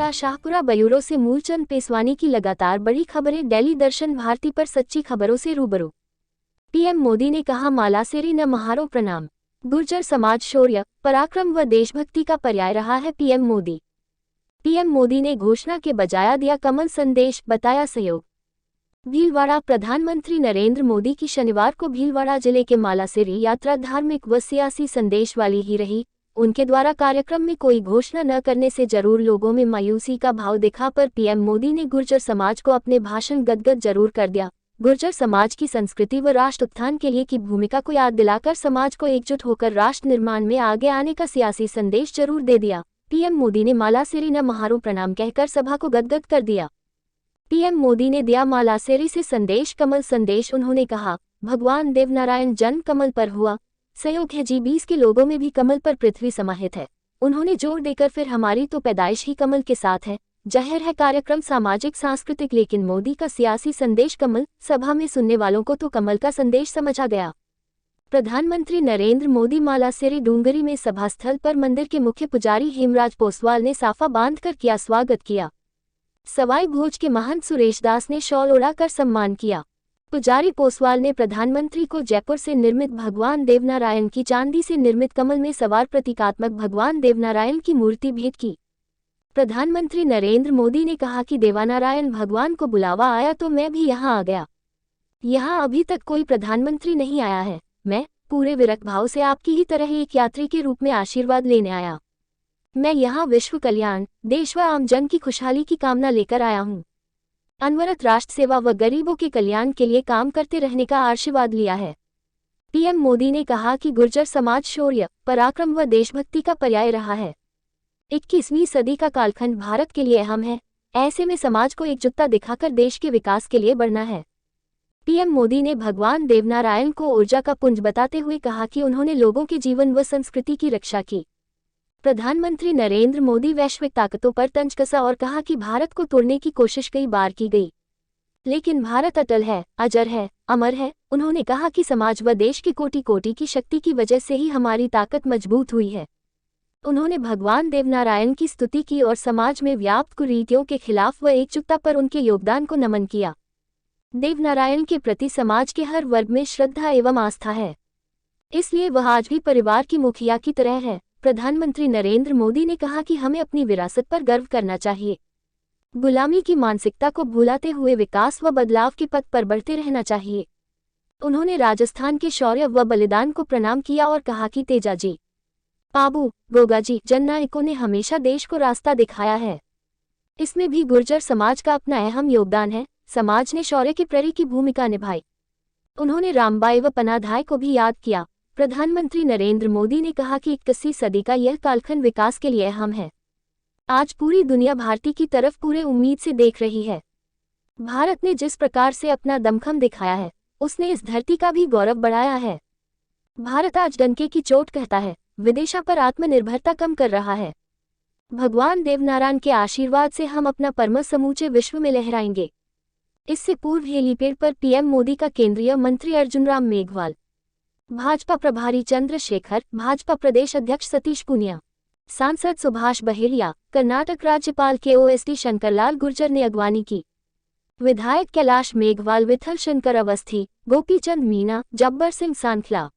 जिला शाहपुरा ब्यूरो से मूलचंद पेसवानी की लगातार बड़ी खबरें। दिल्ली दर्शन भारती पर सच्ची खबरों से रूबरू। पीएम मोदी ने कहा, मालासेरी न महारो प्रणाम। गुर्जर समाज शौर्य, पराक्रम व देशभक्ति का पर्याय रहा है। पीएम मोदी ने घोषणा के बजाय दिया कमल संदेश, बताया सहयोग। भीलवाड़ा। प्रधानमंत्री नरेंद्र मोदी की शनिवार को भीलवाड़ा जिले के मालासेरी यात्रा धार्मिक व सियासी संदेश वाली ही रही। उनके द्वारा कार्यक्रम में कोई घोषणा न करने से जरूर लोगों में मायूसी का भाव दिखा, पर पीएम मोदी ने गुर्जर समाज को अपने भाषण गदगद जरूर कर दिया। गुर्जर समाज की संस्कृति व राष्ट्र उत्थान के लिए की भूमिका को याद दिलाकर समाज को एकजुट होकर राष्ट्र निर्माण में आगे आने का सियासी संदेश जरूर दे दिया। पीएम मोदी ने मालासेरी न महारो प्रणाम कहकर सभा को गदगद कर दिया। पीएम मोदी ने दिया मालासेरी से संदेश, कमल संदेश। उन्होंने कहा, भगवान देवनारायण जन्म कमल पर हुआ, संयोग है जी 20 के लोगों में भी कमल पर पृथ्वी समाहित है। उन्होंने जोर देकर फिर हमारी तो पैदाइश ही कमल के साथ है। जाहिर है कार्यक्रम सामाजिक सांस्कृतिक, लेकिन मोदी का सियासी संदेश कमल। सभा में सुनने वालों को तो कमल का संदेश समझा गया। प्रधानमंत्री नरेंद्र मोदी मालासेरी डूंगरी में सभा स्थल पर मंदिर के मुख्य पुजारी हेमराज पोसवाल ने साफा बांधकर किया स्वागत किया। सवाई भोज के महंत सुरेश दास ने शॉल उड़ाकर सम्मान किया। पुजारी पोसवाल ने प्रधानमंत्री को जयपुर से निर्मित भगवान देवनारायण की चांदी से निर्मित कमल में सवार प्रतीकात्मक भगवान देवनारायण की मूर्ति भेंट की। प्रधानमंत्री नरेंद्र मोदी ने कहा कि देवनारायण भगवान को बुलावा आया तो मैं भी यहाँ आ गया। यहाँ अभी तक कोई प्रधानमंत्री नहीं आया है। मैं पूरे विरक्त भाव से आपकी ही तरह एक यात्री के रूप में आशीर्वाद लेने आया। मैं यहाँ विश्व कल्याण, देश व आम जन की खुशहाली की कामना लेकर आया हूँ। अनवरत राष्ट्र सेवा व गरीबों के कल्याण के लिए काम करते रहने का आशीर्वाद लिया है। पीएम मोदी ने कहा कि गुर्जर समाज शौर्य, पराक्रम व देशभक्ति का पर्याय रहा है। 21वीं सदी का कालखंड भारत के लिए अहम है। ऐसे में समाज को एकजुटता दिखाकर देश के विकास के लिए बढ़ना है। पीएम मोदी ने भगवान देवनारायण को ऊर्जा का पुंज बताते हुए कहा कि उन्होंने लोगों के जीवन व संस्कृति की रक्षा की। प्रधानमंत्री नरेंद्र मोदी वैश्विक ताकतों पर तंज कसा और कहा कि भारत को तोड़ने की कोशिश कई बार की गई, लेकिन भारत अटल है, अजर है, अमर है। उन्होंने कहा कि समाज व देश के कोटि कोटि की शक्ति की वजह से ही हमारी ताकत मजबूत हुई है। उन्होंने भगवान देवनारायण की स्तुति की और समाज में व्याप्त कुरीतियों के खिलाफ व एकजुटता पर उनके योगदान को नमन किया। देवनारायण के प्रति समाज के हर वर्ग में श्रद्धा एवं आस्था है, इसलिए वह आज भी परिवार की मुखिया की तरह है। प्रधानमंत्री नरेंद्र मोदी ने कहा कि हमें अपनी विरासत पर गर्व करना चाहिए। गुलामी की मानसिकता को भुलाते हुए विकास व बदलाव के पथ पर बढ़ते रहना चाहिए। उन्होंने राजस्थान के शौर्य व बलिदान को प्रणाम किया और कहा कि तेजाजी, पाबू, गोगाजी जननायकों ने हमेशा देश को रास्ता दिखाया है। इसमें भी गुर्जर समाज का अपना अहम योगदान है। समाज ने शौर्य के प्रहरी की भूमिका निभाई। उन्होंने रामबाई व पनाधाय को भी याद किया। प्रधानमंत्री नरेंद्र मोदी ने कहा कि 21वीं सदी का यह कालखंड विकास के लिए अहम है। आज पूरी दुनिया भारती की तरफ पूरे उम्मीद से देख रही है। भारत ने जिस प्रकार से अपना दमखम दिखाया है, उसने इस धरती का भी गौरव बढ़ाया है। भारत आज डंके की चोट कहता है, विदेशा पर आत्मनिर्भरता कम कर रहा है। भगवान देवनारायण के आशीर्वाद से हम अपना परम समूचे विश्व में लहराएंगे। इससे पूर्व हेलीपैड पर पीएम मोदी का केंद्रीय मंत्री अर्जुन राम मेघवाल, भाजपा प्रभारी चंद्रशेखर, भाजपा प्रदेश अध्यक्ष सतीश पूनिया, सांसद सुभाष बहेड़िया, कर्नाटक राज्यपाल KOSD शंकरलाल गुर्जर ने अगवानी की। विधायक कैलाश मेघवाल, विठल शंकर अवस्थी, गोपीचंद मीना, जब्बर सिंह सांखला,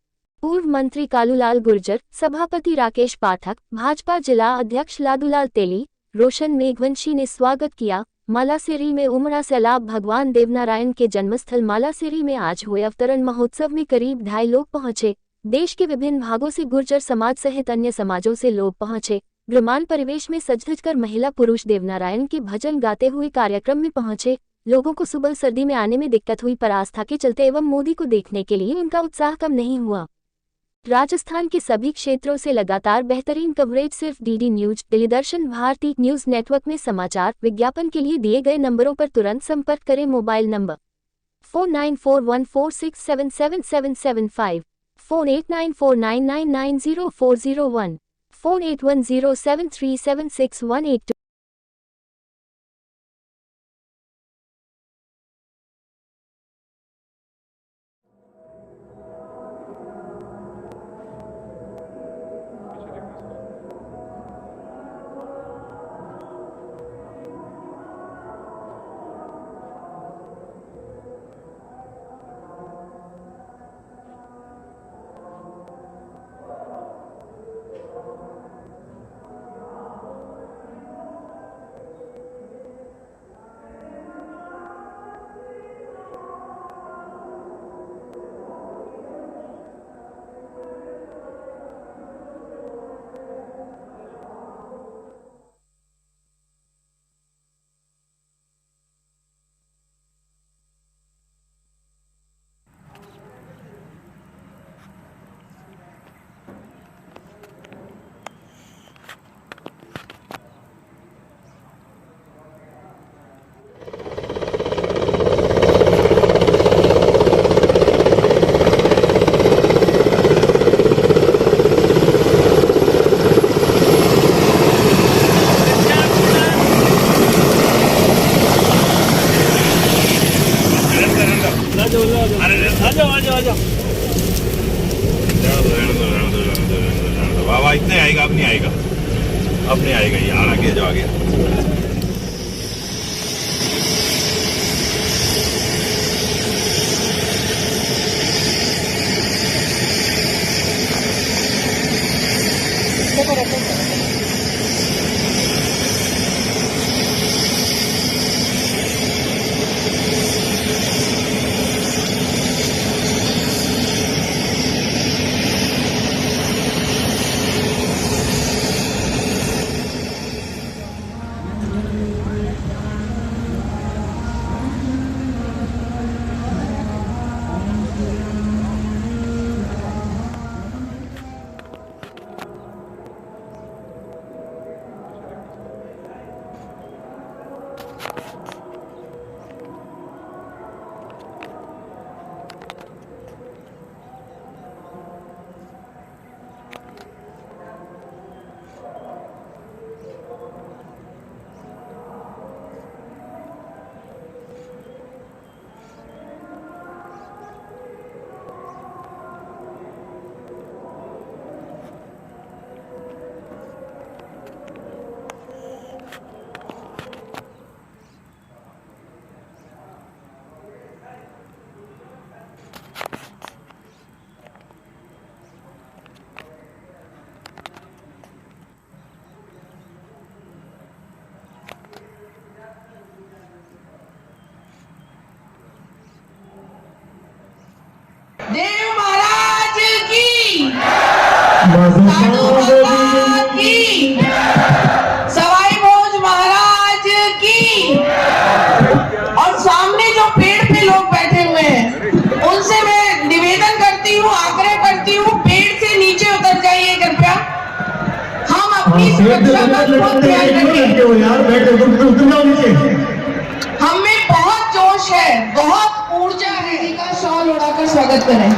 पूर्व मंत्री कालूलाल गुर्जर, सभापति राकेश पाठक, भाजपा जिला अध्यक्ष लादूलाल तेली, रोशन मेघवंशी ने स्वागत किया। मालासेरी में उमड़ा सैलाब। भगवान देवनारायण के जन्मस्थल मालासेरी में आज हुए अवतरण महोत्सव में करीब 2.5 लोग पहुंचे। देश के विभिन्न भागों से गुर्जर समाज सहित अन्य समाजों से लोग पहुंचे। ग्रामीण परिवेश में सज-धज कर महिला पुरुष देवनारायण के भजन गाते हुए कार्यक्रम में पहुंचे। लोगों को सुबह सर्दी में आने में दिक्कत हुई, पर आस्था के चलते एवं मोदी को देखने के लिए उनका उत्साह कम नहीं हुआ। राजस्थान के सभी क्षेत्रों से लगातार बेहतरीन कवरेज सिर्फ डीडी न्यूज, दिल्ली दर्शन भारती न्यूज नेटवर्क में समाचार विज्ञापन के लिए दिए गए नंबरों पर तुरंत संपर्क करें। Mobile number 4941467775, phone 8949990401, phone 8107376182। इतने आएगा, अब नहीं आएगा, अब नहीं आएगा यार, आगे जाओ आगे। देव महाराज की, साधु संतान की, सवाई भोज महाराज की। और सामने जो पेड़ पे लोग बैठे हुए हैं, उनसे मैं निवेदन करती हूँ, आग्रह करती हूँ, पेड़ से नीचे उतर जाइए कृपया। हम अपनी सुरक्षा का बहुत ध्यान रखें। हम में बहुत जोश है, बहुत ऊर्जा है। जी का शॉल उड़ाकर स्वागत करें।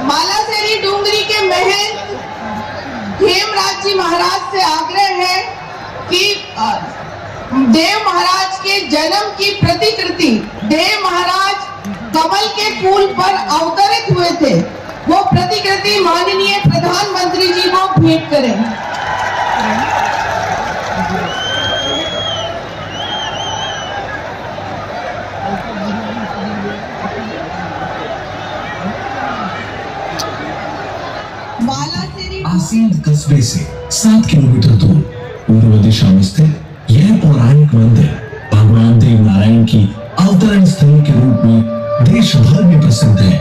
मालासेरी डूंगरी के महंत हेमराज जी महाराज से आग्रह है कि देव महाराज के जन्म की प्रतिकृति, देव महाराज कमल के फूल पर अवतरित हुए थे, वो प्रतिकृति माननीय प्रधानमंत्री जी को भेंट करें। आसीन कस्बे से 7 किलोमीटर दूर पूर्व दिशा में स्थित यह पौराणिक मंदिर भगवान देव नारायण की अवतरण स्थल के रूप में देश भर में प्रसिद्ध है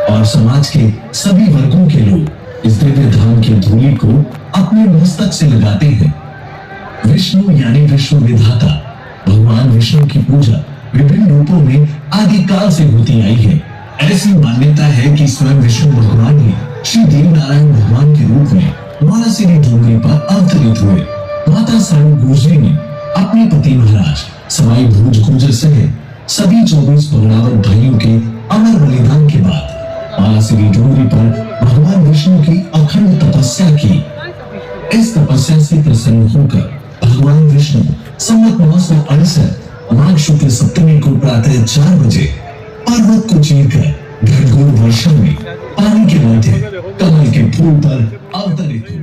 और समाज के सभी वर्गों के लोग इस दिव्य धाम की धूलि को अपने मस्तक से लगाते हैं। विष्णु यानी विश्व विधाता भगवान विष्णु की पूजा विभिन्न रूपों में आदिकाल से होती आई है। ऐसी मान्यता है कि स्वयं विष्णु भगवान ही श्री देव नारायण भगवान के रूप में मालासेरी डूंगरी पर अवतरित हुए। माता सारू गुर्जरी ने अपने पति महाराज सवाई भोज गुर्जर सहित सभी 24 पगड़ावत भाइयों के अमर बलिदान के बाद मालासेरी डूंगरी पर भगवान विष्णु की अखंड तपस्या की। इस तपस्या से प्रसन्न होकर भगवान विष्णु संवत 968 माघ शुक्ल सप्तमी को प्रातः 4 बजे पर्वत को चीरकर घनघोर वर्षा में पानी के मध्य कमल के फूल पर अवतरित हुए।